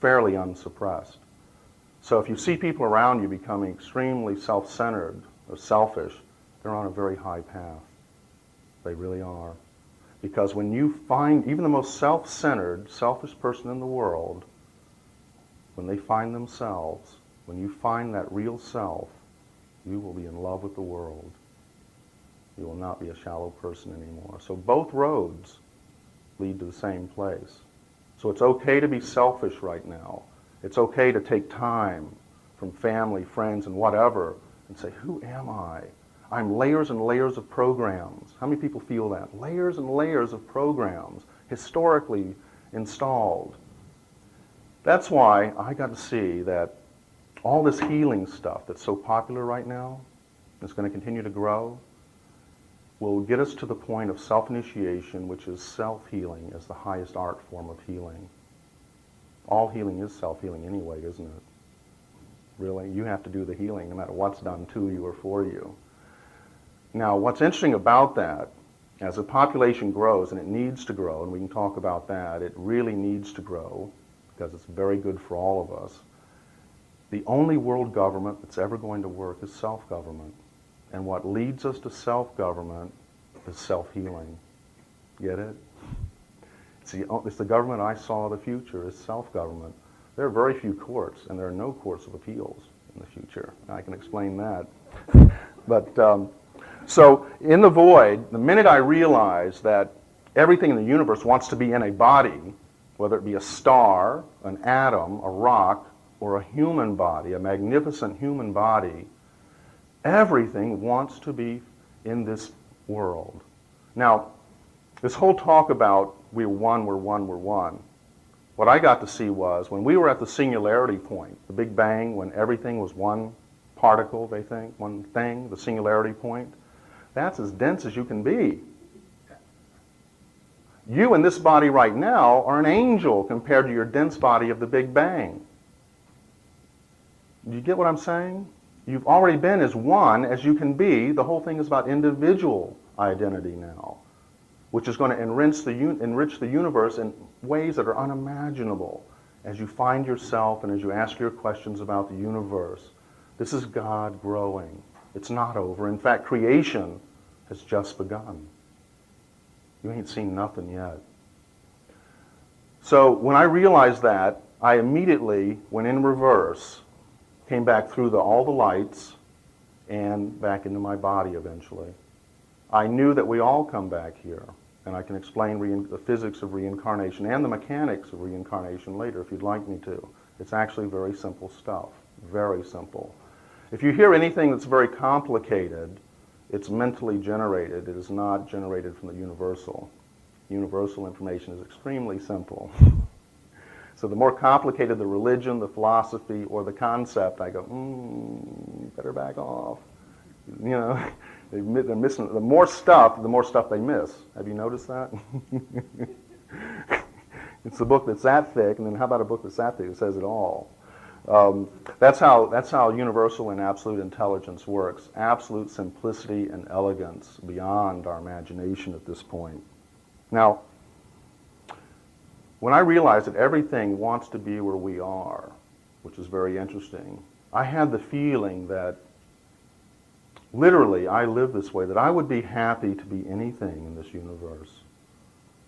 fairly unsuppressed. So if you see people around you becoming extremely self-centered or selfish, they're on a very high path. They really are. Because when you find even the most self-centered, selfish person in the world, when they find themselves, when you find that real self, you will be in love with the world. You will not be a shallow person anymore. So both roads lead to the same place. So it's okay to be selfish right now. It's okay to take time from family, friends, and whatever, and say, who am I? I'm layers and layers of programs. How many people feel that? Layers and layers of programs, historically installed. That's why I got to see that all this healing stuff that's so popular right now, that's going to continue to grow, will get us to the point of self-initiation, which is self-healing as the highest art form of healing. All healing is self-healing anyway, isn't it? Really, you have to do the healing no matter what's done to you or for you. Now, what's interesting about that, as the population grows, and it needs to grow, and we can talk about that, it really needs to grow, because it's very good for all of us. The only world government that's ever going to work is self-government. And what leads us to self-government is self-healing. Get it? It's the government I saw of the future, is self-government. There are very few courts, and there are no courts of appeals in the future. I can explain that. But so in the void, the minute I realized that everything in the universe wants to be in a body, whether it be a star, an atom, a rock, or a human body, a magnificent human body, everything wants to be in this world. Now, this whole talk about we're one, we're one, we're one, what I got to see was when we were at the singularity point, the Big Bang, when everything was one particle, they think, one thing, the singularity point, that's as dense as you can be. You in this body right now are an angel compared to your dense body of the Big Bang. Do you get what I'm saying? You've already been as one as you can be. The whole thing is about individual identity now, which is going to enrich the universe in ways that are unimaginable as you find yourself and as you ask your questions about the universe. This is God growing. It's not over. In fact, creation has just begun. You ain't seen nothing yet. So when I realized that, I immediately went in reverse, came back through all the lights, and back into my body eventually. I knew that we all come back here, and I can explain the physics of reincarnation and the mechanics of reincarnation later if you'd like me to. It's actually very simple stuff, very simple. If you hear anything that's very complicated, it's mentally generated. It is not generated from the universal. Universal information is extremely simple. So the more complicated the religion, the philosophy, or the concept, I go, you better back off. You know, they're missing, the more stuff they miss. Have you noticed that? It's the book that's that thick, and then how about a book that's that thick that says it all? That's how universal and absolute intelligence works. Absolute simplicity and elegance beyond our imagination at this point. Now, when I realized that everything wants to be where we are, which is very interesting, I had the feeling that literally I live this way, that I would be happy to be anything in this universe.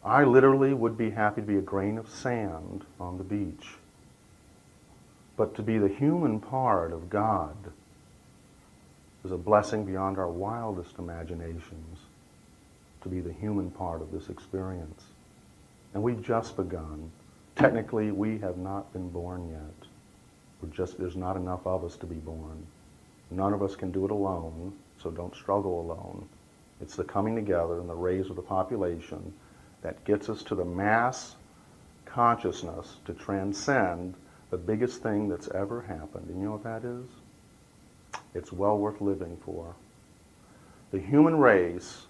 I literally would be happy to be a grain of sand on the beach. But to be the human part of God is a blessing beyond our wildest imaginations, to be the human part of this experience. And we've just begun. Technically, we have not been born yet. There's not enough of us to be born. None of us can do it alone, so don't struggle alone. It's the coming together and the raise of the population that gets us to the mass consciousness to transcend the biggest thing that's ever happened. And you know what that is? It's well worth living for. The human race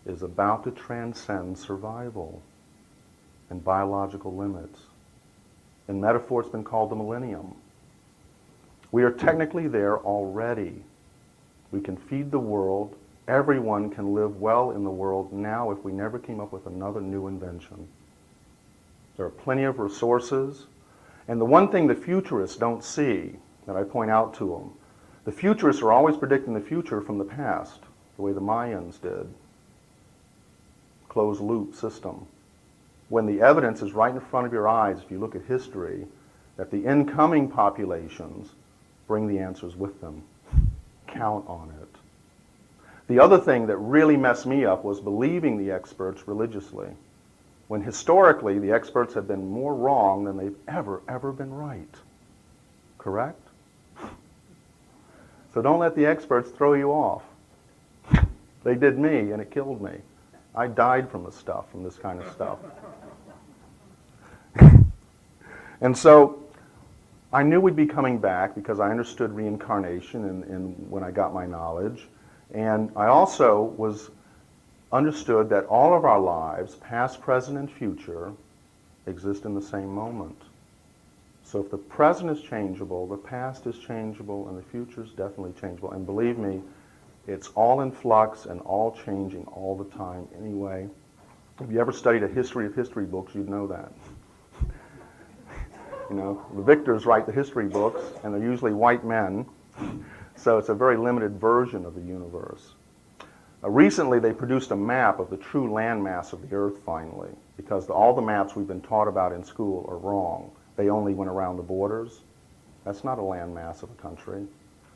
is about to transcend survival and biological limits. In metaphor, it's been called the millennium. We are technically there already. We can feed the world. Everyone can live well in the world now if we never came up with another new invention. There are plenty of resources. And the one thing the futurists don't see, that I point out to them, the futurists are always predicting the future from the past, the way the Mayans did. Closed loop system. When the evidence is right in front of your eyes, if you look at history, that the incoming populations bring the answers with them. Count on it. The other thing that really messed me up was believing the experts religiously, when historically the experts have been more wrong than they've ever been right. Correct? So don't let the experts throw you off. They did me, and it killed me. I died from this kind of stuff. And so I knew we'd be coming back because I understood reincarnation and when I got my knowledge. And I also understood that all of our lives, past, present, and future, exist in the same moment. So if the present is changeable, the past is changeable, and the future is definitely changeable. And believe me, it's all in flux and all changing all the time anyway. If you ever studied a history of history books, you'd know that. You know, the victors write the history books, and they're usually white men. So it's a very limited version of the universe. Recently, they produced a map of the true landmass of the Earth, finally, because all the maps we've been taught about in school are wrong. They only went around the borders. That's not a landmass of a country.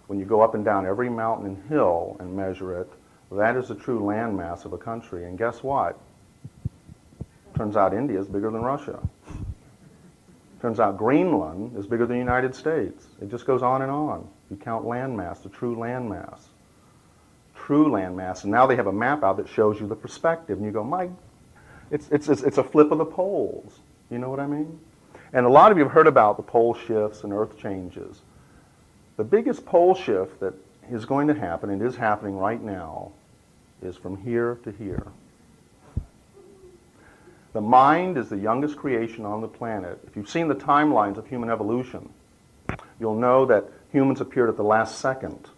When you go up and down every mountain and hill and measure it, that is the true landmass of a country. And guess what? Turns out India is bigger than Russia. Turns out Greenland is bigger than the United States. It just goes on and on. You count landmass, the true landmass. True landmass. And now they have a map out that shows you the perspective. And you go, Mike, it's a flip of the poles. You know what I mean? And a lot of you have heard about the pole shifts and earth changes. The biggest pole shift that is going to happen, and is happening right now, is from here to here. The mind is the youngest creation on the planet. If you've seen the timelines of human evolution, you'll know that humans appeared at the last second.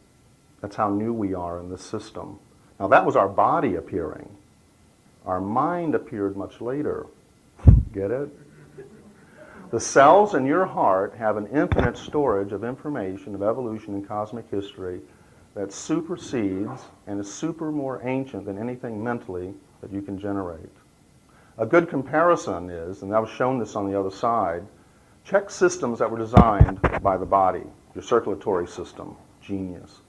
That's how new we are in this system. Now that was our body appearing. Our mind appeared much later. Get it? The cells in your heart have an infinite storage of information of evolution and cosmic history that supersedes and is super more ancient than anything mentally that you can generate. A good comparison is, and I've shown this on the other side, check systems that were designed by the body. Your circulatory system, genius.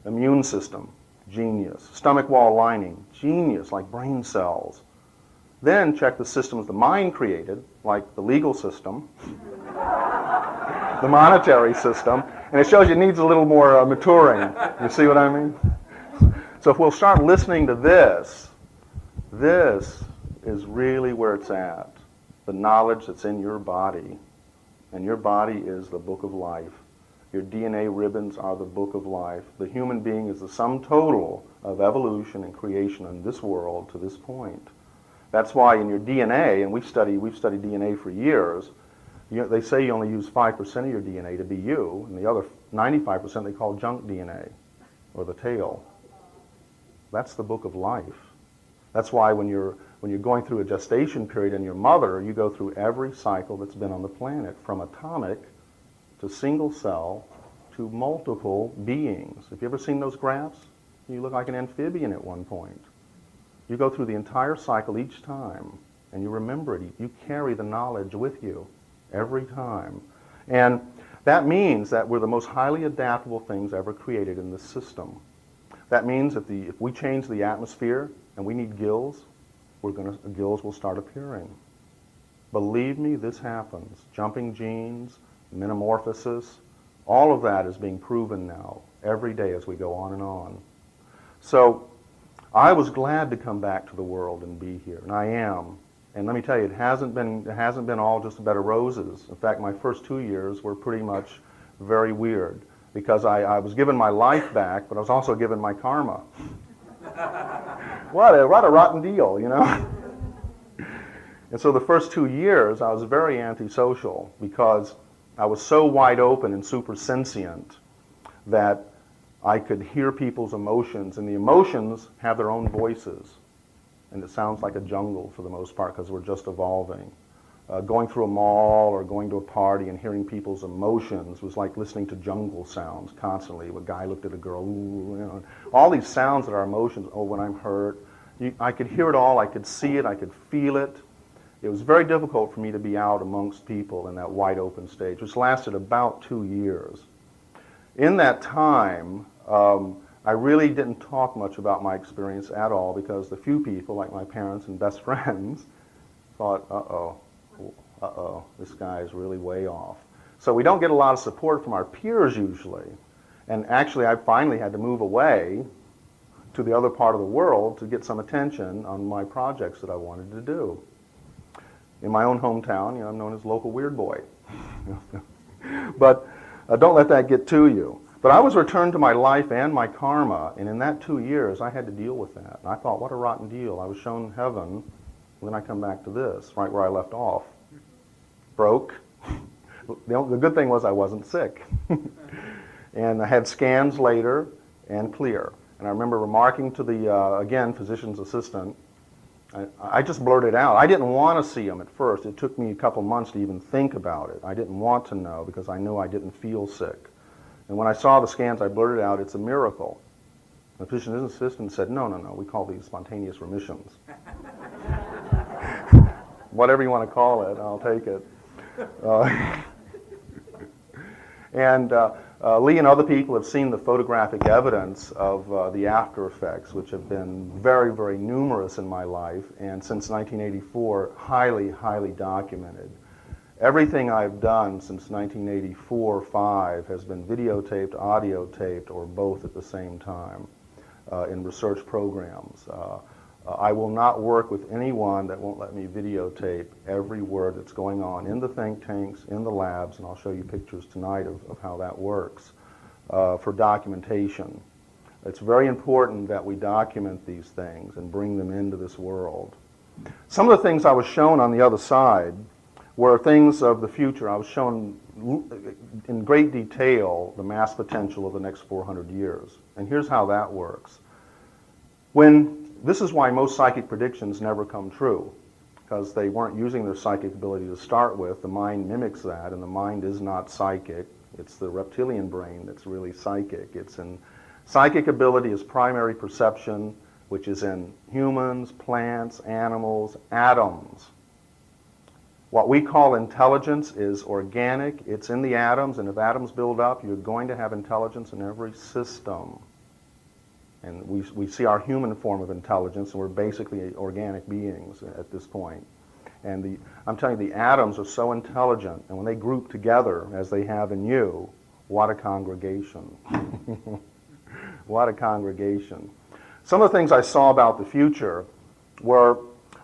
Immune system, genius. Stomach wall lining, genius, like brain cells. Then check the systems the mind created, like the legal system, the monetary system, and it shows you it needs a little more maturing. You see what I mean? So if we'll start listening to this is really where it's at. The knowledge that's in your body. And your body is the book of life. Your DNA ribbons are the book of life. The human being is the sum total of evolution and creation in this world to this point. That's why in your DNA, and we've studied DNA for years, they say you only use 5% of your DNA to be you, and the other 95% they call junk DNA, or the tail. That's the book of life. That's why when you're going through a gestation period in your mother, you go through every cycle that's been on the planet, from atomic to single cell to multiple beings. Have you ever seen those graphs? You look like an amphibian at one point. You go through the entire cycle each time, and you remember it. You carry the knowledge with you every time. And that means that we're the most highly adaptable things ever created in this system. That means that if we change the atmosphere and we need gills, gills will start appearing. Believe me, this happens. Jumping genes, metamorphosis, all of that is being proven now every day as we go on and on. So I was glad to come back to the world and be here, and I am. And let me tell you, it hasn't been all just a bed of roses. In fact, my first 2 years were pretty much very weird, because I was given my life back, but I was also given my karma. What a rotten deal, you know? And so the first 2 years, I was very antisocial, because I was so wide open and super sentient that I could hear people's emotions, and the emotions have their own voices. And it sounds like a jungle for the most part, because we're just evolving. Going through a mall or going to a party and hearing people's emotions was like listening to jungle sounds constantly. A guy looked at a girl, ooh, you know, all these sounds that are emotions. Oh, when I'm hurt. I could hear it all, I could see it, I could feel it. It was very difficult for me to be out amongst people in that wide open stage, which lasted about 2 years. In that time, I really didn't talk much about my experience at all because the few people, like my parents and best friends, thought, uh-oh, this guy is really way off. So we don't get a lot of support from our peers usually. And actually, I finally had to move away to the other part of the world to get some attention on my projects that I wanted to do. In my own hometown, you know, I'm known as local weird boy. But don't let that get to you. But I was returned to my life and my karma, and in that 2 years, I had to deal with that. And I thought, what a rotten deal. I was shown heaven, and then I come back to this, right where I left off. Broke. The good thing was I wasn't sick. And I had scans later and clear. And I remember remarking to the, again, physician's assistant, I just blurted out. I didn't want to see him at first. It took me a couple months to even think about it. I didn't want to know because I knew I didn't feel sick. And when I saw the scans, I blurted out, it's a miracle. The physician's assistant said, no, we call these spontaneous remissions. Whatever you want to call it, I'll take it. Lee and other people have seen the photographic evidence of the after effects, which have been very, very numerous in my life, and since 1984, highly, highly documented. Everything I've done since 1984-5 has been videotaped, audio taped, or both at the same time in research programs. I will not work with anyone that won't let me videotape every word that's going on in the think tanks, in the labs, and I'll show you pictures tonight of how that works for documentation. It's very important that we document these things and bring them into this world. Some of the things I was shown on the other side were things of the future. I was shown in great detail the mass potential of the next 400 years. And here's how that works. This is why most psychic predictions never come true, because they weren't using their psychic ability to start with. The mind mimics that, and the mind is not psychic. It's the reptilian brain that's really psychic. Psychic ability is primary perception, which is in humans, plants, animals, atoms. What we call intelligence is organic. It's in the atoms, and if atoms build up, you're going to have intelligence in every system. And we see our human form of intelligence, and we're basically organic beings at this point. And I'm telling you, the atoms are so intelligent, and when they group together, as they have in you, what a congregation. What a congregation. Some of the things I saw about the future were,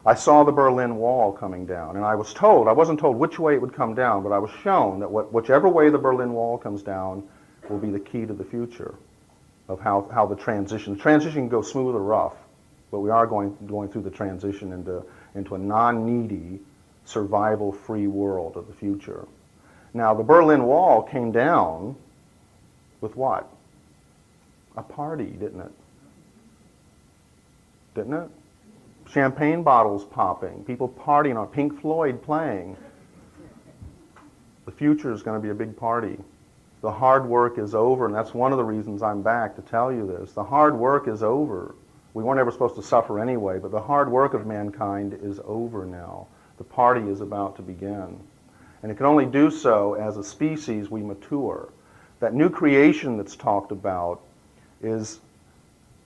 I saw the Berlin Wall coming down, and I wasn't told which way it would come down, but I was shown that whichever way the Berlin Wall comes down will be the key to the future of how the transition can go smooth or rough, but we are going through the transition into a non-needy, survival-free world of the future. Now, the Berlin Wall came down with what? A party, didn't it? Didn't it? Champagne bottles popping, people partying on Pink Floyd playing. The future is going to be a big party. The hard work is over, and that's one of the reasons I'm back to tell you this. The hard work is over. We weren't ever supposed to suffer anyway, but the hard work of mankind is over now. The party is about to begin. And it can only do so as a species we mature. That new creation that's talked about is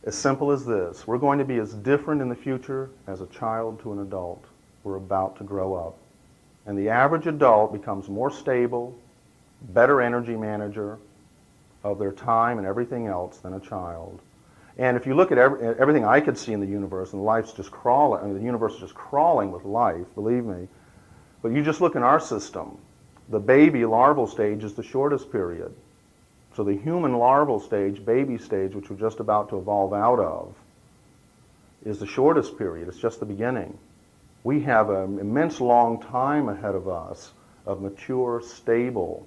as simple as this. We're going to be as different in the future as a child to an adult. We're about to grow up. And the average adult becomes more stable, better energy manager of their time and everything else than a child. And if you look at everything I could see in the universe, and life's just crawling, the universe is just crawling with life, believe me. But you just look in our system, the baby larval stage is the shortest period. So the human larval stage, baby stage, which we're just about to evolve out of, is the shortest period. It's just the beginning. We have an immense long time ahead of us of mature, stable.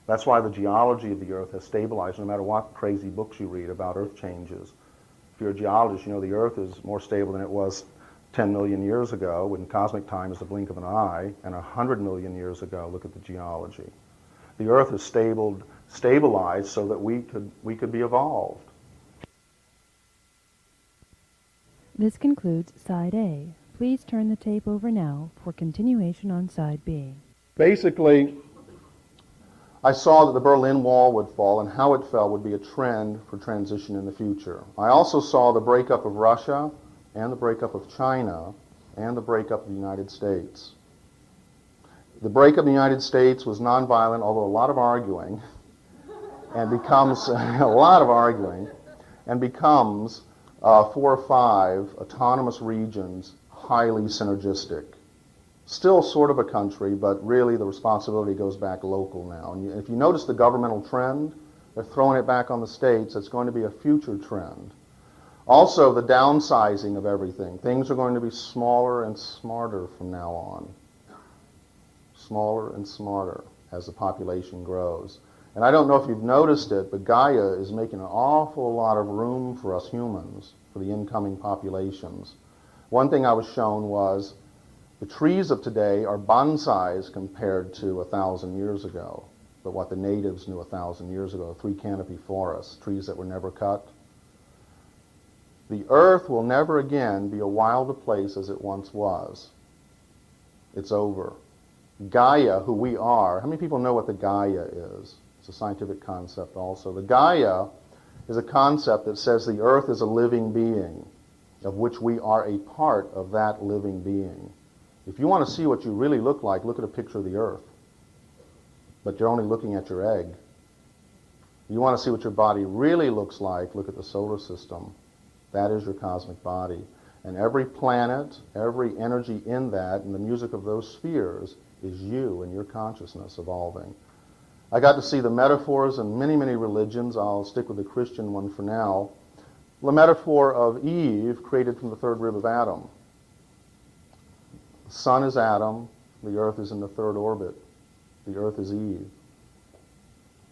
That's why the geology of the Earth has stabilized, no matter what crazy books you read about Earth changes. If you're a geologist, you know the Earth is more stable than it was 10 million years ago, when cosmic time is the blink of an eye, and 100 million years ago, look at the geology. The Earth is stabilized so that we could be evolved. This concludes Side A. Please turn the tape over now for continuation on Side B. Basically, I saw that the Berlin Wall would fall, and how it fell would be a trend for transition in the future. I also saw the breakup of Russia, and the breakup of China, and the breakup of the United States. The breakup of the United States was nonviolent, although a lot of arguing, and becomes a lot of arguing, and becomes 4 or 5 autonomous regions, highly synergistic. Still sort of a country, but really the responsibility goes back local now. And if you notice the governmental trend, they're throwing it back on the states. It's going to be a future trend. Also, the downsizing of everything. Things are going to be smaller and smarter from now on. Smaller and smarter as the population grows. And I don't know if you've noticed it, but Gaia is making an awful lot of room for us humans, for the incoming populations. One thing I was shown was the trees of today are bonsais compared to 1,000 years ago, but what the natives knew 1,000 years ago, 3 canopy forests, trees that were never cut. The Earth will never again be a wild place as it once was. It's over. Gaia, who we are, how many people know what the Gaia is? It's a scientific concept also. The Gaia is a concept that says the Earth is a living being, of which we are a part of that living being. If you want to see what you really look like, look at a picture of the Earth. But you're only looking at your egg. You want to see what your body really looks like, look at the solar system. That is your cosmic body. And every planet, every energy in that, and the music of those spheres is you and your consciousness evolving. I got to see the metaphors in many, many religions. I'll stick with the Christian one for now. The metaphor of Eve created from the 3rd rib of Adam. The sun is Adam. The earth is in the 3rd orbit. The earth is Eve.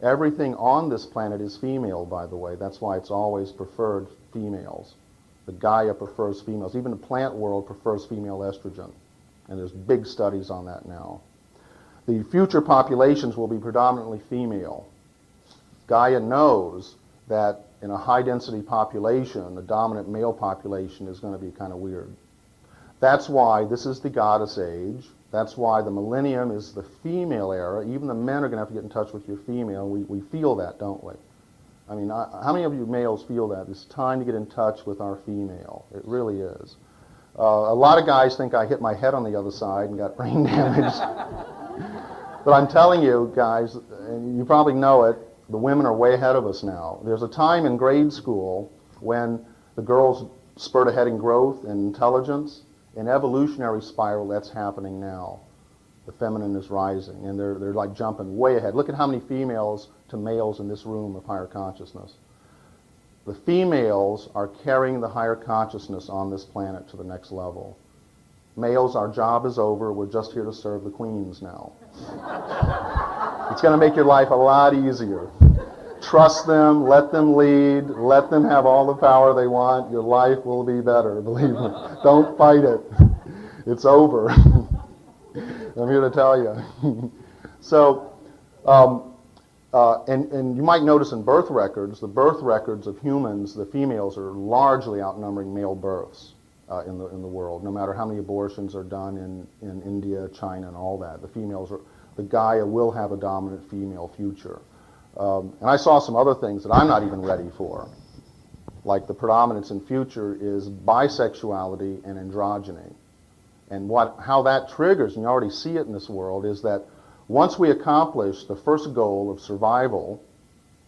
Everything on this planet is female, by the way. That's why it's always preferred females. The Gaia prefers females. Even the plant world prefers female estrogen. And there's big studies on that now. The future populations will be predominantly female. Gaia knows that in a high-density population, the dominant male population is going to be kind of weird. That's why this is the goddess age. That's why the millennium is the female era. Even the men are going to have to get in touch with your female. We feel that, don't we? I mean, how many of you males feel that? It's time to get in touch with our female. It really is. A lot of guys think I hit my head on the other side and got brain damage. But I'm telling you, guys, and you probably know it, the women are way ahead of us now. There's a time in grade school when the girls spurt ahead in growth and intelligence. In evolutionary spiral, that's happening now. The feminine is rising, and they're like jumping way ahead. Look at how many females to males in this room of higher consciousness. The females are carrying the higher consciousness on this planet to the next level. Males, our job is over. We're just here to serve the queens now. It's going to make your life a lot easier. Trust them, let them lead, let them have all the power they want. Your life will be better, believe me. Don't fight it. It's over. I'm here to tell you. So, and you might notice in birth records, the birth records of humans, the females are largely outnumbering male births in the world. No matter how many abortions are done in India, China, and all that, the Gaia will have a dominant female future. And I saw some other things that I'm not even ready for. Like the predominance in future is bisexuality and androgyny. And how that triggers, and you already see it in this world, is that once we accomplish the first goal of survival,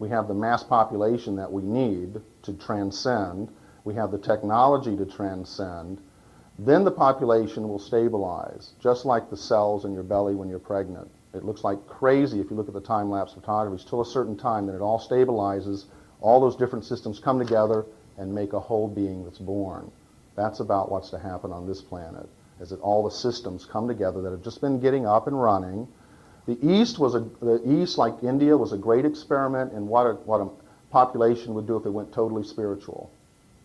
we have the mass population that we need to transcend, we have the technology to transcend, then the population will stabilize, just like the cells in your belly when you're pregnant. It looks like crazy if you look at the time-lapse photography. Till a certain time, then it all stabilizes, all those different systems come together and make a whole being that's born. That's about what's to happen on this planet, is that all the systems come together that have just been getting up and running. The East, like India, was a great experiment in what a population would do if it went totally spiritual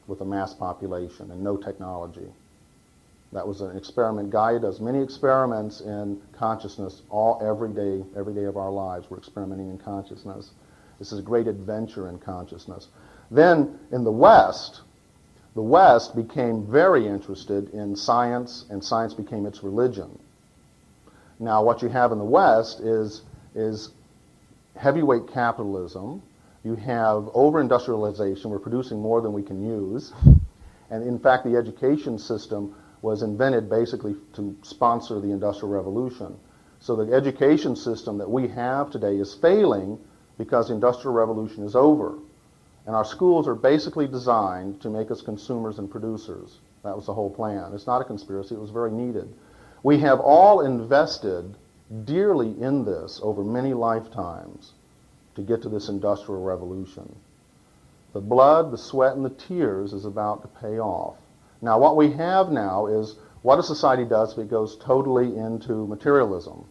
with a mass population and no technology. That was an experiment. Gaia does many experiments in consciousness every day of our lives. We're experimenting in consciousness. This is a great adventure in consciousness. Then in the West became very interested in science, and science became its religion. Now, what you have in the West is heavyweight capitalism. You have over-industrialization. We're producing more than we can use. And in fact, the education system was invented basically to sponsor the Industrial Revolution. So the education system that we have today is failing because the Industrial Revolution is over. And our schools are basically designed to make us consumers and producers. That was the whole plan. It's not a conspiracy. It was very needed. We have all invested dearly in this over many lifetimes to get to this Industrial Revolution. The blood, the sweat, and the tears is about to pay off. Now, what we have now is what a society does if it goes totally into materialism.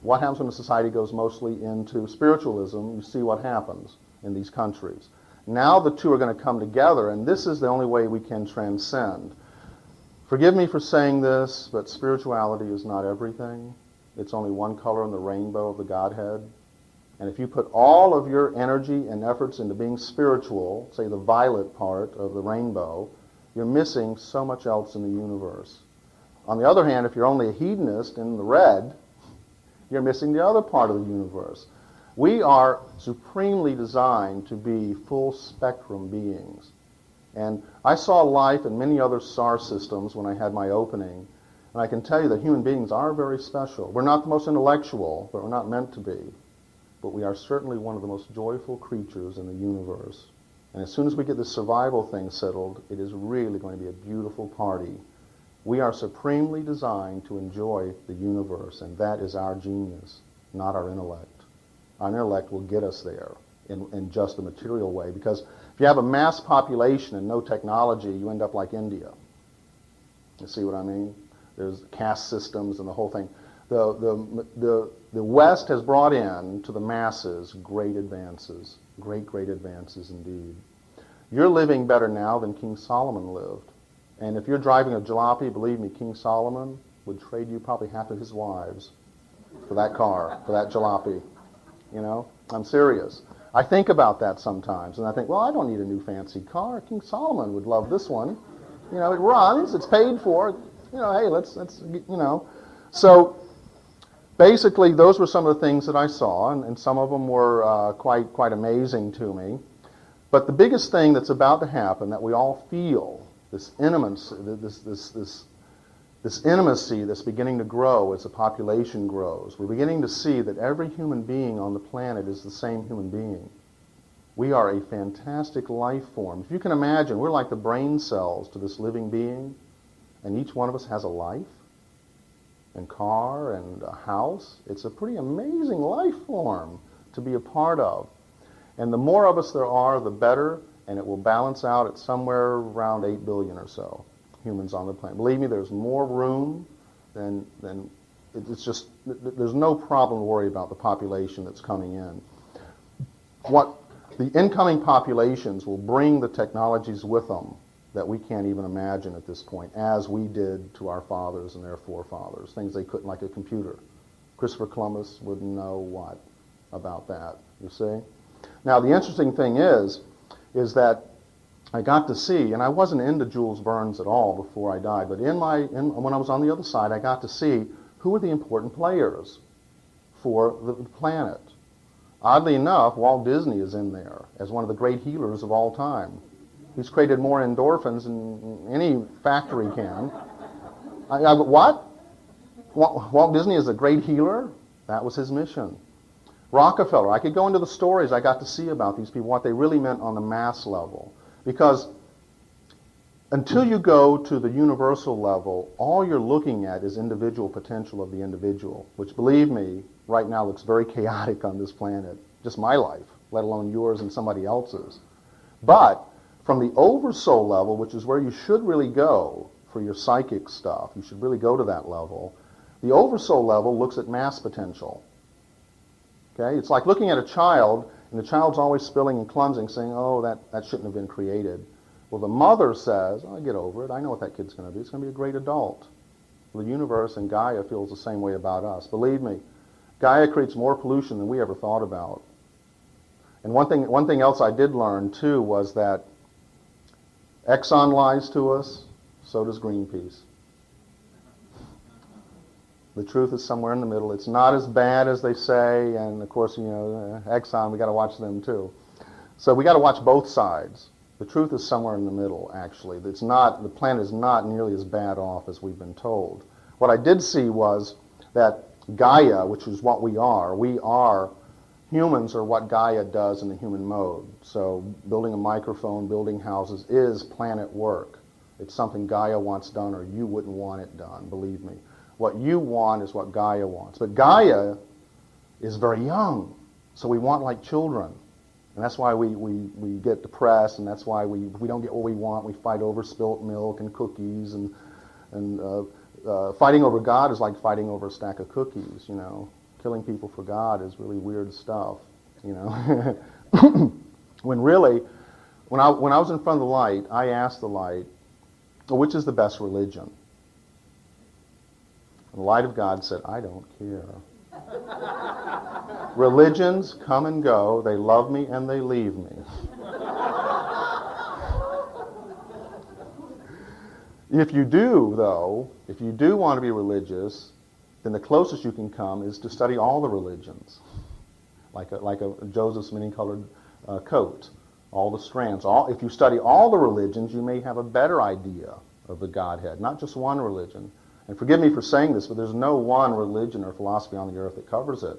What happens when a society goes mostly into spiritualism? You see what happens in these countries. Now the two are going to come together, and this is the only way we can transcend. Forgive me for saying this, but spirituality is not everything. It's only one color in the rainbow of the Godhead. And if you put all of your energy and efforts into being spiritual, say the violet part of the rainbow, you're missing so much else in the universe. On the other hand, if you're only a hedonist in the red, you're missing the other part of the universe. We are supremely designed to be full spectrum beings. And I saw life in many other star systems when I had my opening, and I can tell you that human beings are very special. We're not the most intellectual, but we're not meant to be. But we are certainly one of the most joyful creatures in the universe. And as soon as we get this survival thing settled, it is really going to be a beautiful party. We are supremely designed to enjoy the universe, and that is our genius, not our intellect. Our intellect will get us there in just the material way, because if you have a mass population and no technology, you end up like India. You see what I mean? There's caste systems and the whole thing. The West has brought in to the masses great advances, great advances indeed. You're living better now than King Solomon lived. And if you're driving a jalopy, believe me, King Solomon would trade you probably half of his wives for that car, for that jalopy. You know, I'm serious. I think about that sometimes, and I think, well, I don't need a new fancy car. King Solomon would love this one. You know, it runs, it's paid for. You know, hey, let's you know. So basically, those were some of the things that I saw, and some of them were quite amazing to me. But the biggest thing that's about to happen, that we all feel, this intimacy, this intimacy that's beginning to grow as the population grows. We're beginning to see that every human being on the planet is the same human being. We are a fantastic life form. If you can imagine, we're like the brain cells to this living being, and each one of us has a life, and car, and a house. It's a pretty amazing life form to be a part of. And the more of us there are, the better, and it will balance out at somewhere around 8 billion or so humans on the planet. Believe me, there's more room than it's just, there's no problem to worry about the population that's coming in. What the incoming populations will bring the technologies with them that we can't even imagine at this point, as we did to our fathers and their forefathers, things they couldn't, like a computer. Christopher Columbus wouldn't know what about that, you see? Now, the interesting thing is that I got to see, and I wasn't into Jules Verne's at all before I died, but when I was on the other side, I got to see who were the important players for the planet. Oddly enough, Walt Disney is in there as one of the great healers of all time. He's created more endorphins than any factory can. What? Walt Disney is a great healer? That was his mission. Rockefeller, I could go into the stories I got to see about these people, what they really meant on the mass level. Because until you go to the universal level, all you're looking at is individual potential of the individual, which, believe me, right now looks very chaotic on this planet. Just my life, let alone yours and somebody else's. But from the oversoul level, which is where you should really go for your psychic stuff, you should really go to that level, the oversoul level looks at mass potential. Okay? It's like looking at a child, and the child's always spilling and clumsing, saying, oh, that shouldn't have been created. Well, the mother says, oh, get over it. I know what that kid's going to be. It's going to be a great adult. Well, the universe and Gaia feels the same way about us. Believe me, Gaia creates more pollution than we ever thought about. And one thing else I did learn, too, was that Exxon lies to us, so does Greenpeace. The truth is somewhere in the middle. It's not as bad as they say, and of course, Exxon, we got to watch them too. So we got to watch both sides. The truth is somewhere in the middle, actually. The planet is not nearly as bad off as we've been told. What I did see was that Gaia, which is what we are, humans are what Gaia does in the human mode. So building a microphone, building houses is planet work. It's something Gaia wants done or you wouldn't want it done, believe me. What you want is what Gaia wants. But Gaia is very young, so we want like children. And that's why we get depressed, and that's why if we don't get what we want, we fight over spilt milk and cookies. And fighting over God is like fighting over a stack of cookies, Killing people for God is really weird stuff, When really, when I was in front of the light, I asked the light, well, which is the best religion? And the light of God said, I don't care. Religions come and go. They love me and they leave me. If you do want to be religious, then the closest you can come is to study all the religions, like a Joseph's many-colored coat, all the strands. If you study all the religions, you may have a better idea of the Godhead, not just one religion. And forgive me for saying this, but there's no one religion or philosophy on the earth that covers it.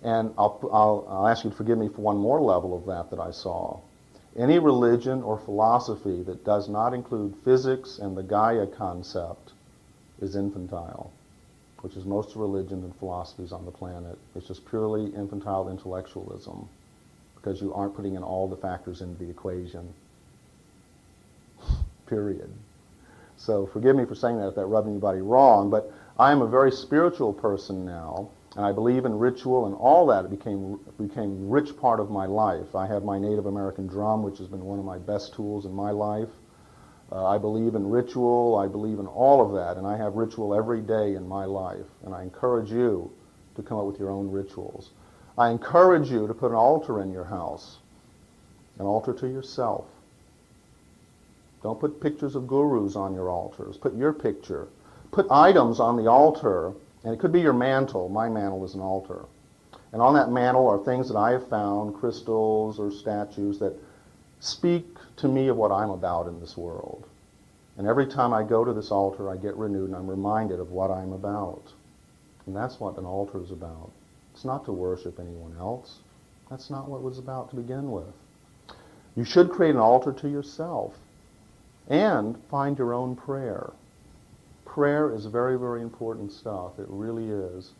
And I'll ask you to forgive me for one more level of that I saw. Any religion or philosophy that does not include physics and the Gaia concept is infantile, which is most religions and philosophies on the planet. It's just purely infantile intellectualism because you aren't putting in all the factors into the equation. Period. So forgive me for saying that if that rubbed anybody wrong, but I am a very spiritual person now, and I believe in ritual and all that. It became a rich part of my life. I have my Native American drum, which has been one of my best tools in my life. I believe in ritual. I believe in all of that, and I have ritual every day in my life, and I encourage you to come up with your own rituals. I encourage you to put an altar in your house, an altar to yourself. Don't put pictures of gurus on your altars. Put your picture. Put items on the altar, and it could be your mantle. My mantle is an altar. And on that mantle are things that I have found, crystals or statues that speak to me of what I'm about in this world. And every time I go to this altar, I get renewed and I'm reminded of what I'm about. And that's what an altar is about. It's not to worship anyone else. That's not what it was about to begin with. You should create an altar to yourself. And find your own prayer. Prayer is very, very important stuff. It really is,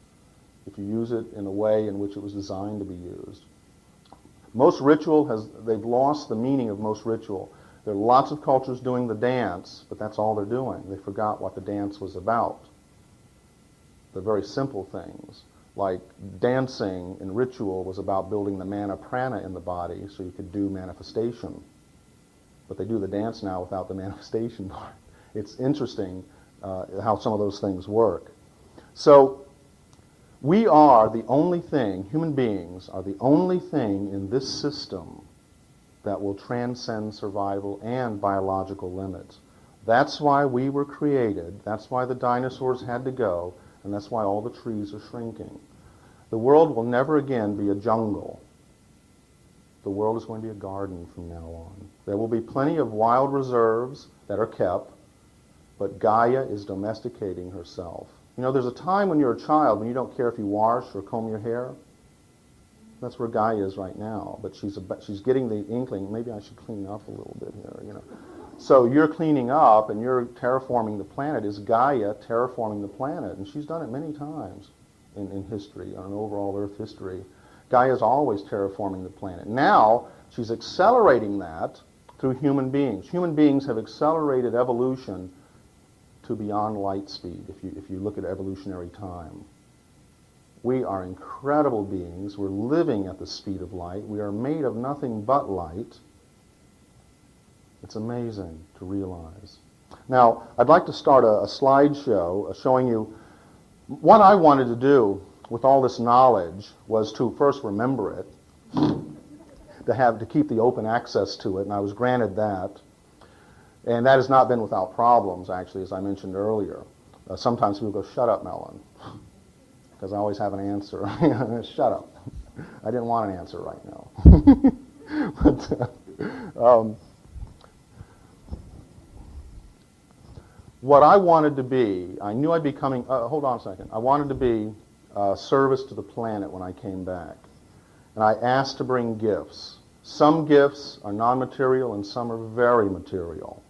if you use it in a way in which it was designed to be used. Most ritual they've lost the meaning of most ritual. There are lots of cultures doing the dance, but that's all they're doing. They forgot what the dance was about. The very simple things, like dancing and ritual was about building the mana prana in the body so you could do manifestation. But they do the dance now without the manifestation part. It's interesting how some of those things work. So we are the only thing, human beings are the only thing in this system that will transcend survival and biological limits. That's why we were created. That's why the dinosaurs had to go. And that's why all the trees are shrinking. The world will never again be a jungle. The world is going to be a garden from now on. There will be plenty of wild reserves that are kept, but Gaia is domesticating herself. There's a time when you're a child when you don't care if you wash or comb your hair. That's where Gaia is right now. But she's getting the inkling, maybe I should clean up a little bit here, So you're cleaning up and you're terraforming the planet. Is Gaia terraforming the planet? And she's done it many times in history, on overall Earth history. Gaia is always terraforming the planet. Now, she's accelerating that through human beings. Human beings have accelerated evolution to beyond light speed, if you look at evolutionary time. We are incredible beings. We're living at the speed of light. We are made of nothing but light. It's amazing to realize. Now, I'd like to start a slideshow showing you what I wanted to do with all this knowledge was to first remember it, to keep the open access to it, and I was granted that. And that has not been without problems, actually, as I mentioned earlier. Sometimes people go, "Shut up, Mellen," because I always have an answer. Shut up. I didn't want an answer right now. But, what I wanted to be, I knew I'd be coming, hold on a second. I wanted to be service to the planet when I came back. And I asked to bring gifts. Some gifts are non-material and some are very material.